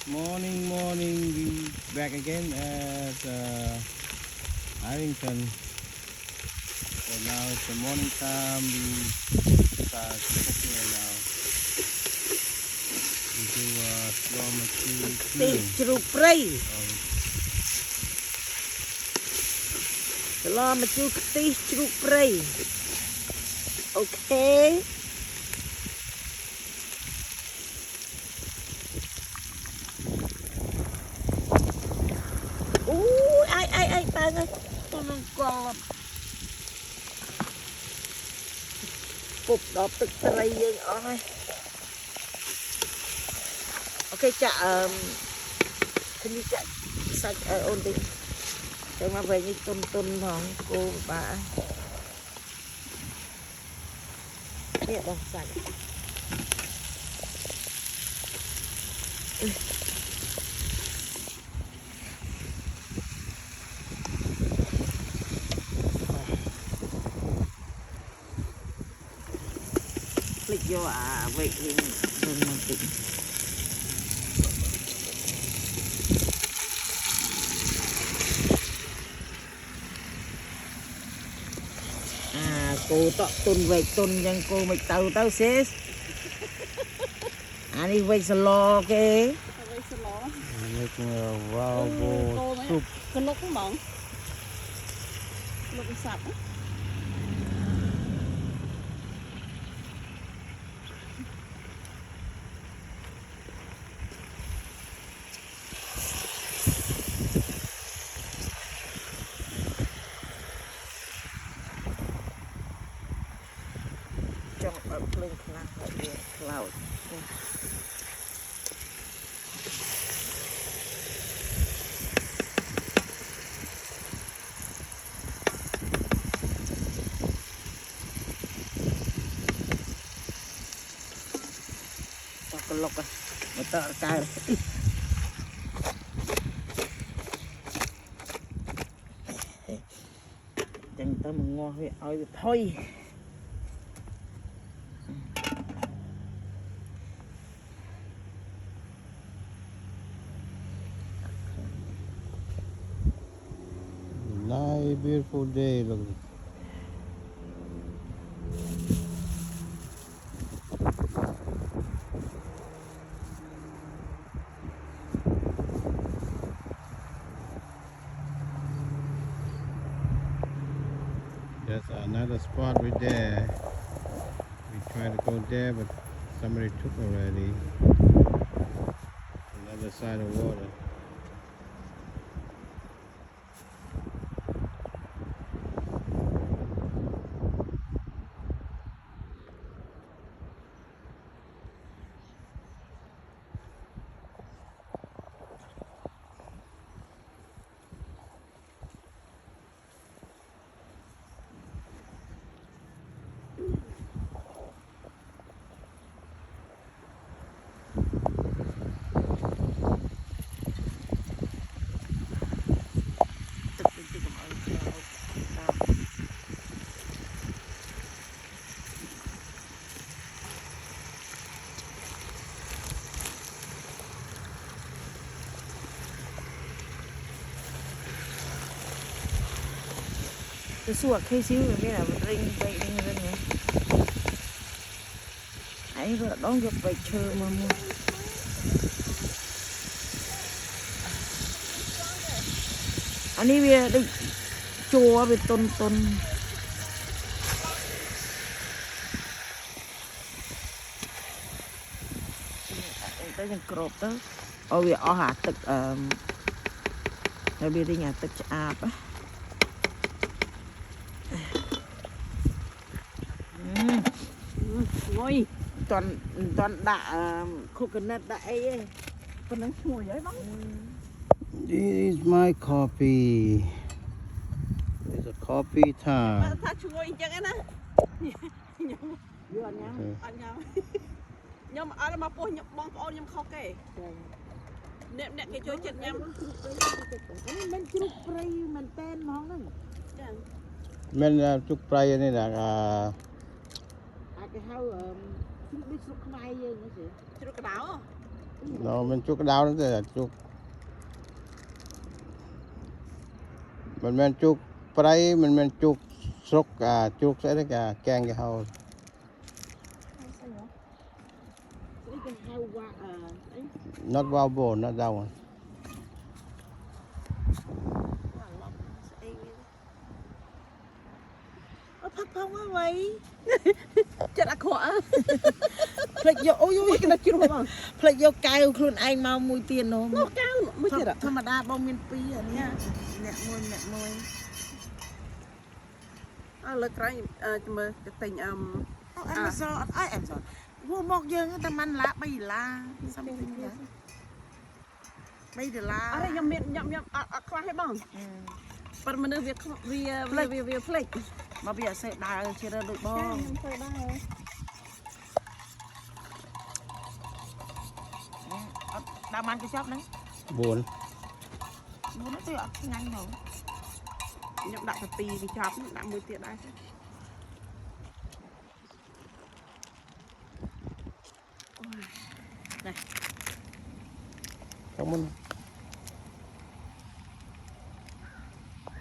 Morning. We back again at Arlington. So now it's the morning time. We start cooking it now. We do slow mature cleaning. Chục prey, lo mà chú tí chục prey, ok. Ai bạn ơi, tôi không còn cục đó tức prey dương ơi. Ok chả hình như chả sạch ổn định. Để mà về như tuần hòn cô bà biết đâu sạch click vô vậy thì đừng mà tỉnh cô tọ tuần về tuần nhưng cô mày tao xế đi về slo cái Making a Valbo soup. Cái lúc cũng mỏng, lúc sạch á. trong ở lên cloud lọc à mà tao cài chẳng tao mà ngon thì ơi thôi Nice, beautiful day. Look. There's another spot right there. We tried to go there, but somebody took already. Another side of water. cái suộc hay xíu rồi biết là rinh vậy nhé ấy rồi đón gặp vậy chờ mà mua anh đi về đi chùa về tuần tới những crop đó ở vì ở hạtទឹកở bên đi nhàទឹកáp á Ngồi toàn đã coconut đã ấy còn đang ngồi đấy bóng. This is my coffee. It's a coffee time. Tha ngồi chẳng ấy nè. vừa nhá Anh nhau. Nhưng mà ai mà po nhập bong po nhập khóc kê. Nè cái chơi chết nhắm. mình chụp prey mình tên món đó Men chúc pray này là cái hao biết lúc mai vậy nữa chứ Chưa cái đảo. nó mình chúc đau nó là chúc mình chúc prai mình chúc sốc chúc sẽ đấy cả keng cái hầu not vào bồn not đau Phật phong á vậy chết à khỏa Phật vô ôi ôi cái nó chưa bằng Phật vô cài khuôn anh mau mùi tiền nó nó cao mới chết à thầm mà đa bông miền pi à nha nè môi lực cái mà cái tình em sao em sao vô một giờ người ta man lá bay la something vậy bay de la à đây nhầm miệng nhầm khoa hay bằng phần mình việc flake mà bây giờ sẽ đào chia ra đội bo đào man cái chóp đấy buồn muốn nó tự nhanh rồi nhầm đặt cái cái chọc đặt 10 tiền đây này không